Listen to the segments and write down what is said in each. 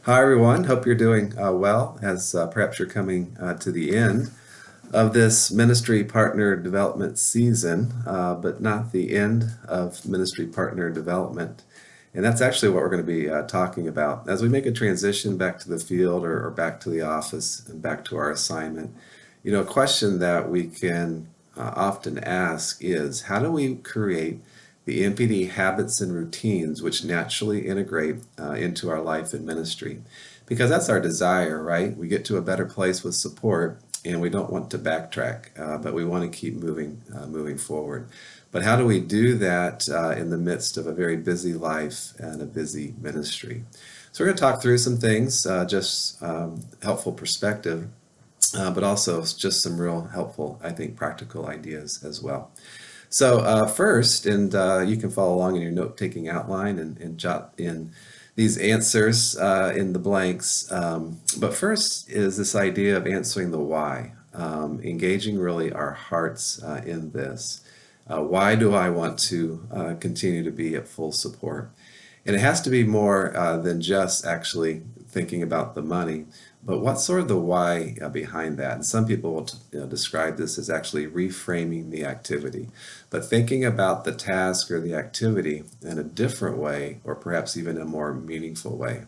Hi, everyone. Hope you're doing well as perhaps you're coming to the end of this ministry partner development season, but not the end of ministry partner development. And that's actually what we're going to be talking about as we make a transition back to the field or back to the office and back to our assignment. A question that we can often ask is how do we create the MPD habits and routines which naturally integrate into our life and ministry? Because that's our desire, right? We get to a better place with support and we don't want to backtrack, but we want to keep moving forward. But how do we do that in the midst of a very busy life and a busy ministry? So we're going to talk through some things, just helpful perspective, but also just some real helpful, I think, practical ideas as well. So first, and you can follow along in your note-taking outline and jot in these answers in the blanks. But first is this idea of answering the why, engaging really our hearts in this. Why do I want to continue to be at full support? And it has to be more than just actually thinking about the money, but what's sort of the why behind that? And some people will describe this as actually reframing the activity, but thinking about the task or the activity in a different way, or perhaps even a more meaningful way.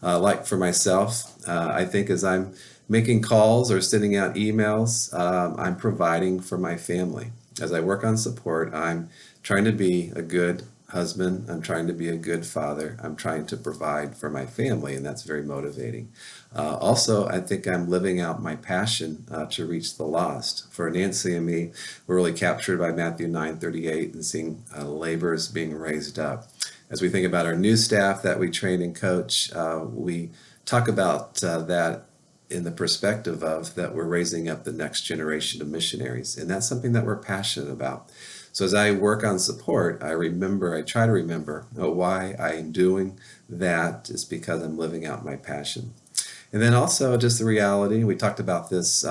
Like for myself, I think as I'm making calls or sending out emails, I'm providing for my family. As I work on support, I'm trying to be a good husband, I'm trying to be a good father, I'm trying to provide for my family, and that's very motivating. Also, I think I'm living out my passion to reach the lost. For Nancy and me, we're really captured by Matthew 9:38 and seeing laborers being raised up. As we think about our new staff that we train and coach, we talk about that in the perspective of that we're raising up the next generation of missionaries, and that's something that we're passionate about. So as I work on support, I try to remember why I am doing that is because I'm living out my passion. And then also just the reality, we talked about this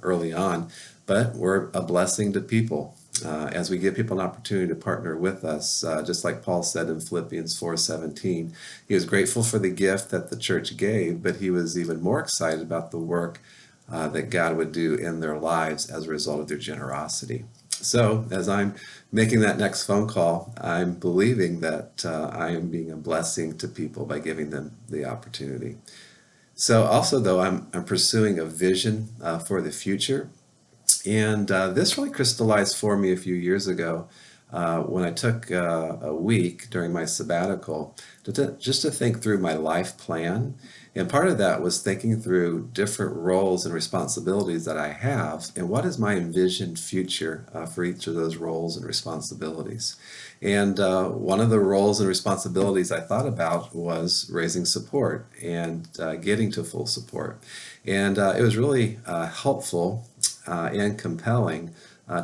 early on, but we're a blessing to people. As we give people an opportunity to partner with us, just like Paul said in Philippians 4:17, he was grateful for the gift that the church gave, but he was even more excited about the work that God would do in their lives as a result of their generosity. So as I'm making that next phone call, I'm believing that I am being a blessing to people by giving them the opportunity. So also, though, I'm pursuing a vision for the future. And this really crystallized for me a few years ago when I took a week during my sabbatical just to think through my life plan. And part of that was thinking through different roles and responsibilities that I have and what is my envisioned future for each of those roles and responsibilities. And one of the roles and responsibilities I thought about was raising support and getting to full support. And it was really helpful and compelling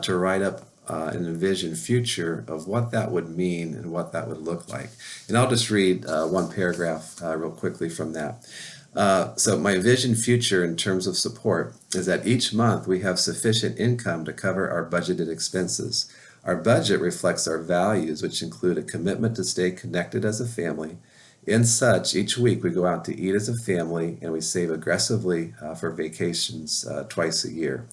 to write up an envisioned future of what that would mean and what that would look like. And I'll just read one paragraph real quickly from that. So my vision future in terms of support is that each month we have sufficient income to cover our budgeted expenses. Our budget reflects our values, which include a commitment to stay connected as a family. In such, each week we go out to eat as a family and we save aggressively for vacations twice a year.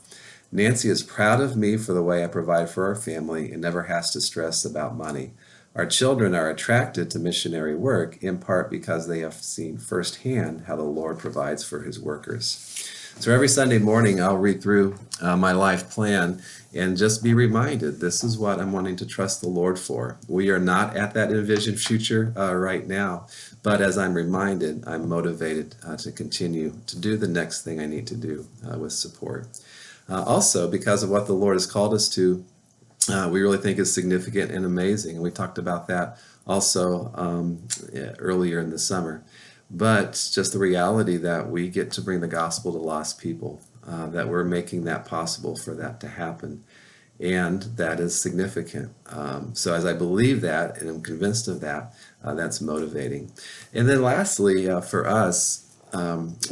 Nancy is proud of me for the way I provide for our family and never has to stress about money. Our children are attracted to missionary work in part because they have seen firsthand how the Lord provides for his workers. So every Sunday morning I'll read through my life plan and just be reminded this is what I'm wanting to trust the Lord for. We are not at that envisioned future right now, but as I'm reminded, I'm motivated to continue to do the next thing I need to do with support. Also, because of what the Lord has called us to, we really think is significant and amazing. And we talked about that also earlier in the summer. But just the reality that we get to bring the gospel to lost people, that we're making that possible for that to happen. And that is significant. So as I believe that and I'm convinced of that, that's motivating. And then lastly, for us,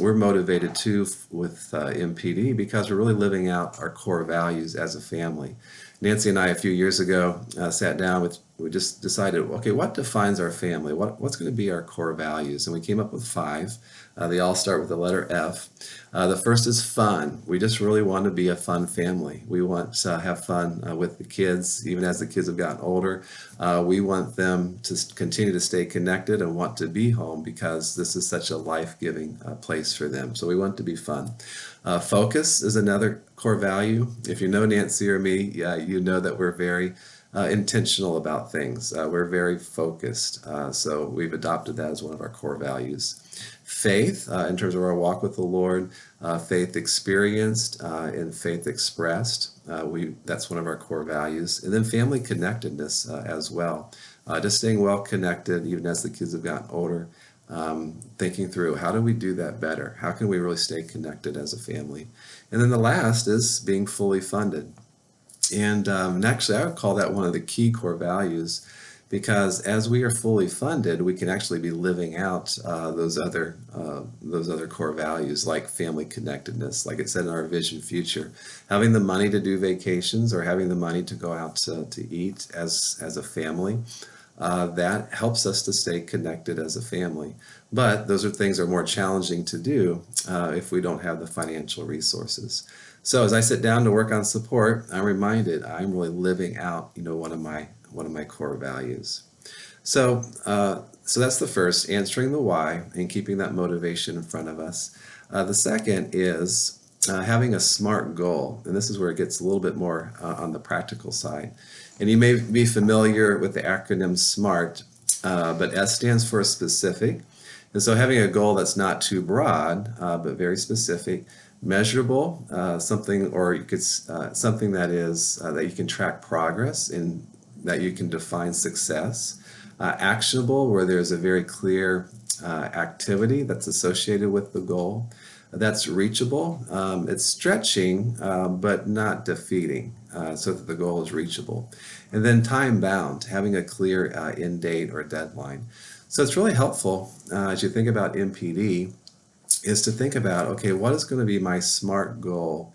we're motivated too with MPD because we're really living out our core values as a family. Nancy and I a few years ago sat down with we just decided, okay, what defines our family? What's going to be our core values? And we came up with five. They all start with the letter F. The first is fun. We just really want to be a fun family. We want to have fun with the kids, even as the kids have gotten older. We want them to continue to stay connected and want to be home because this is such a life-giving place for them. So we want to be fun. Focus is another core value. If you know Nancy or me, you know that we're very intentional about things. We're very focused. So we've adopted that as one of our core values. Faith, in terms of our walk with the Lord, faith experienced and faith expressed. That's one of our core values. And then family connectedness as well. Just staying well connected, even as the kids have gotten older. Thinking through, how do we do that better? How can we really stay connected as a family? And then the last is being fully funded. And actually, I would call that one of the key core values, because as we are fully funded, we can actually be living out those other core values, like family connectedness, like it said in our vision future. Having the money to do vacations or having the money to go out to eat as a family, that helps us to stay connected as a family. But those are things that are more challenging to do if we don't have the financial resources. So as I sit down to work on support, I'm reminded I'm really living out, one of my core values. So that's the first, answering the why and keeping that motivation in front of us. The second is having a SMART goal, and this is where it gets a little bit more on the practical side. And you may be familiar with the acronym SMART, but S stands for specific. And so having a goal that's not too broad, but very specific, measurable, something, or you could something that is that you can track progress and that you can define success. Actionable, where there's a very clear activity that's associated with the goal. That's reachable. It's stretching, but not defeating, so that the goal is reachable. And then time bound, having a clear end date or deadline. So it's really helpful as you think about MPD, is to think about, okay, what is going to be my SMART goal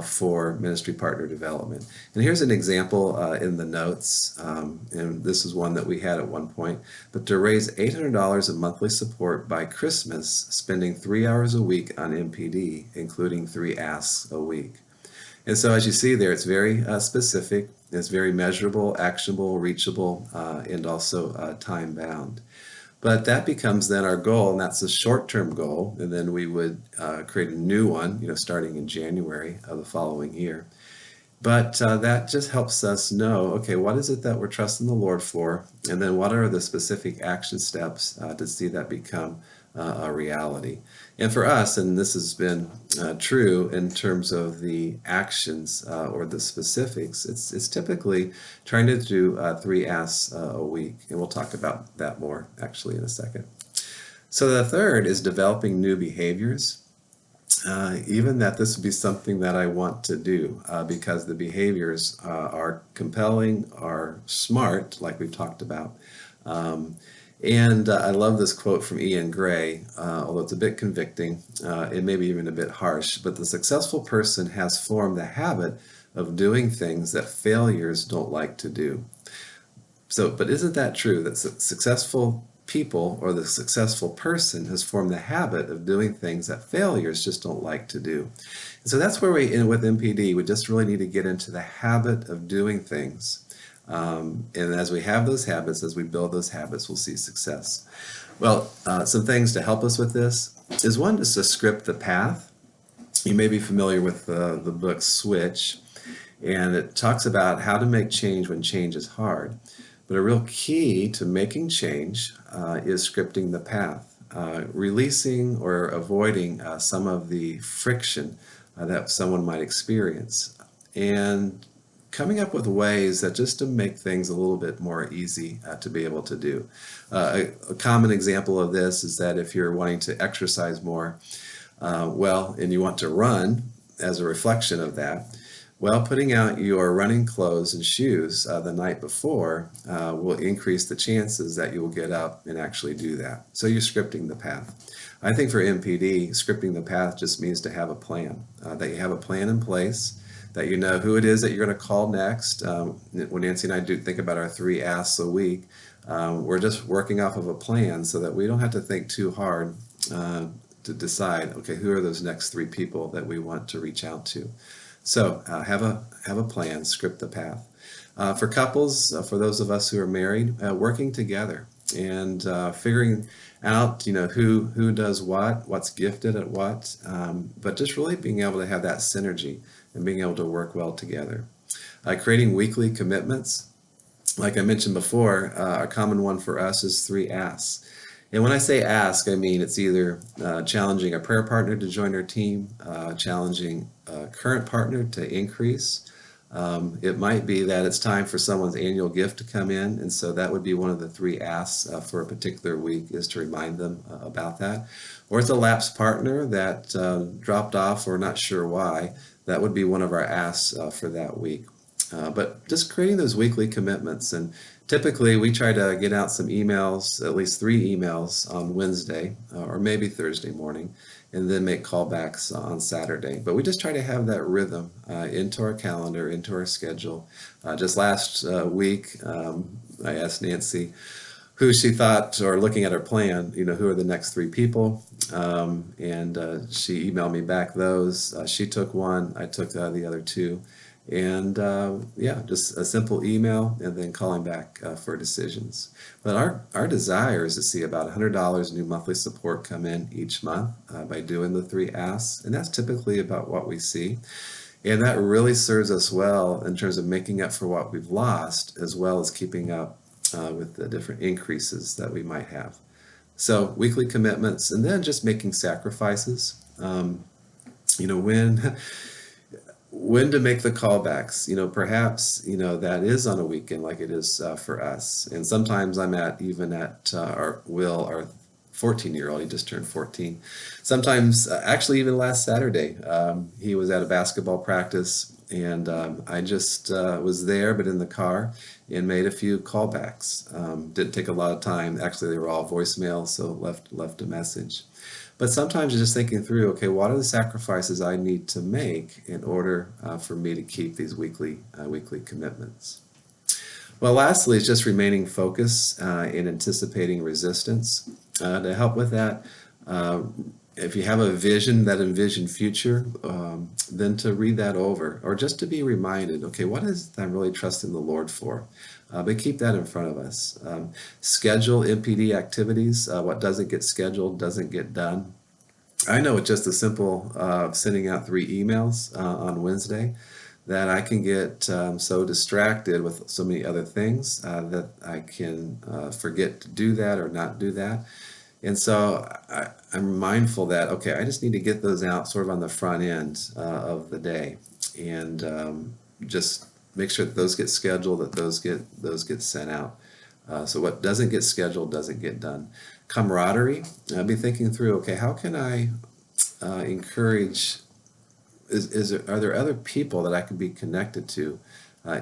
for ministry partner development? And here's an example in the notes, and this is one that we had at one point, but to raise $800 of monthly support by Christmas, spending 3 hours a week on MPD, including 3 asks a week. And so as you see there, it's very specific, it's very measurable, actionable, reachable, and also time bound. But that becomes then our goal, and that's a short-term goal, and then we would create a new one, starting in January of the following year. But that just helps us know, okay, what is it that we're trusting the Lord for, and then what are the specific action steps to see that become a reality. And for us, and this has been true in terms of the actions or the specifics, it's typically trying to do 3 asks a week, and we'll talk about that more actually in a second. So the third is developing new behaviors. Even that this would be something that I want to do because the behaviors are compelling, are smart, like we've talked about. And I love this quote from Ian Gray, although it's a bit convicting, it may be even a bit harsh, but the successful person has formed the habit of doing things that failures don't like to do. So, but isn't that true, that successful people or the successful person has formed the habit of doing things that failures just don't like to do? And so that's where with MPD, we just really need to get into the habit of doing things. And as we have those habits, as we build those habits, we'll see success. Well, some things to help us with this is one, just to script the path. You may be familiar with the book Switch, and it talks about how to make change when change is hard. But a real key to making change is scripting the path, releasing or avoiding some of the friction that someone might experience, and coming up with ways that just to make things a little bit more easy to be able to do. A common example of this is that if you're wanting to exercise more, and you want to run as a reflection of that, putting out your running clothes and shoes the night before will increase the chances that you will get up and actually do that. So you're scripting the path. I think for MPD, scripting the path just means to have a plan, that you have a plan in place, that you know who it is that you're going to call next. When Nancy and I do think about our 3 asks a week, we're just working off of a plan so that we don't have to think too hard to decide, okay, who are those next 3 people that we want to reach out to. So have a plan, script the path. For couples, for those of us who are married, working together and figuring out, who does what's gifted at what, but just really being able to have that synergy and being able to work well together. Creating weekly commitments. Like I mentioned before, a common one for us is 3 asks. And when I say ask, I mean it's either challenging a prayer partner to join our team, challenging a current partner to increase. It might be that it's time for someone's annual gift to come in, and so that would be one of the 3 asks for a particular week, is to remind them about that. Or it's a lapsed partner that dropped off or not sure why. That would be one of our asks for that week. But just creating those weekly commitments, and typically we try to get out some emails, at least 3 emails on Wednesday or maybe Thursday morning, and then make callbacks on Saturday. But we just try to have that rhythm into our calendar, into our schedule. Just last week, I asked Nancy who she thought, or looking at her plan, who are the next 3 people. And she emailed me back those. She took one, I took the other 2. And yeah, just a simple email and then calling back for decisions. But our desire is to see about $100 new monthly support come in each month by doing the 3 asks, and that's typically about what we see. And that really serves us well in terms of making up for what we've lost, as well as keeping up with the different increases that we might have. So weekly commitments, and then just making sacrifices. When to make the callbacks, perhaps, that is on a weekend like it is for us. And sometimes I'm even at our 14-year-old, he just turned 14. Sometimes, actually even last Saturday, he was at a basketball practice, and I just was there, but in the car, and made a few callbacks. Didn't take a lot of time. Actually, they were all voicemail, so left a message. But sometimes you're just thinking through, okay, what are the sacrifices I need to make in order for me to keep these weekly commitments? Well, lastly, is just remaining focused in anticipating resistance. To help with that, if you have a vision, that envisioned future, then to read that over, or just to be reminded, okay, what is I'm really trusting the Lord for? But keep that in front of us. Schedule MPD activities. What doesn't get scheduled doesn't get done. I know it's just a simple sending out 3 emails on Wednesday that I can get so distracted with so many other things that I can forget to do that or not do that. And so I'm mindful that, okay, I just need to get those out sort of on the front end of the day, and just make sure that those get scheduled, that those get sent out. So what doesn't get scheduled doesn't get done. Camaraderie. I'll be thinking through, okay, how can I encourage? Are there other people that I can be connected to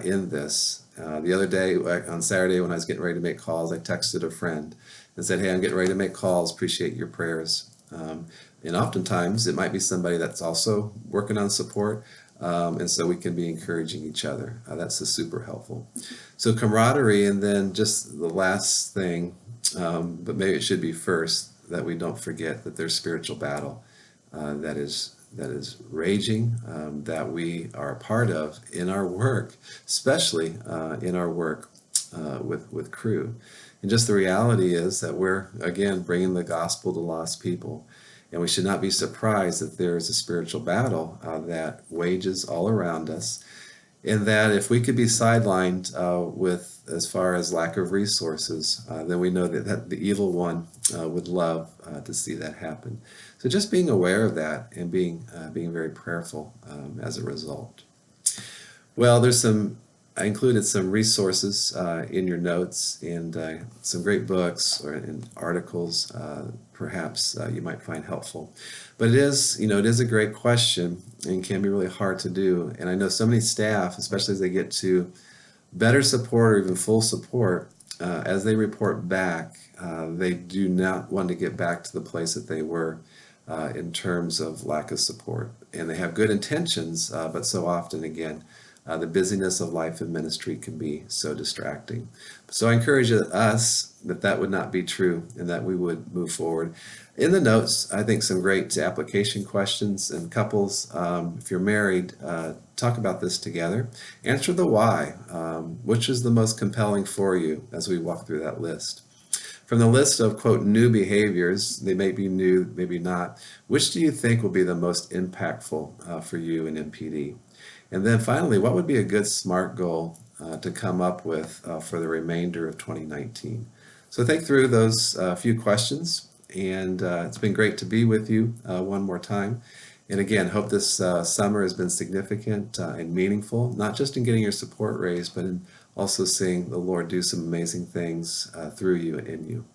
in this? The other day, on Saturday, when I was getting ready to make calls, I texted a friend and said, hey, I'm getting ready to make calls, appreciate your prayers. And oftentimes it might be somebody that's also working on support, and so we can be encouraging each other. That's super helpful. So camaraderie, and then just the last thing, but maybe it should be first, that we don't forget that there's spiritual battle that is raging, that we are a part of in our work, especially in our work with Crew. And just the reality is that we're, again, bringing the gospel to lost people. And we should not be surprised that there is a spiritual battle that wages all around us. And that if we could be sidelined with, as far as lack of resources, then we know that the evil one would love to see that happen. So just being aware of that and being very prayerful as a result. Well, I included some resources in your notes, and some great books and articles perhaps you might find helpful. But it is a great question and can be really hard to do. And I know so many staff, especially as they get to better support or even full support, as they report back, they do not want to get back to the place that they were in terms of lack of support. And they have good intentions, but so often, again, the busyness of life and ministry can be so distracting. So I encourage us that that would not be true and that we would move forward. In the notes, I think some great application questions, and couples, if you're married, talk about this together. Answer the why. Which is the most compelling for you as we walk through that list? From the list of, quote, new behaviors, they may be new, maybe not, which do you think will be the most impactful for you in MPD? And then finally, what would be a good SMART goal to come up with for the remainder of 2019? So think through those few questions, and it's been great to be with you one more time. And again, hope this summer has been significant and meaningful, not just in getting your support raised, but in also seeing the Lord do some amazing things through you and in you.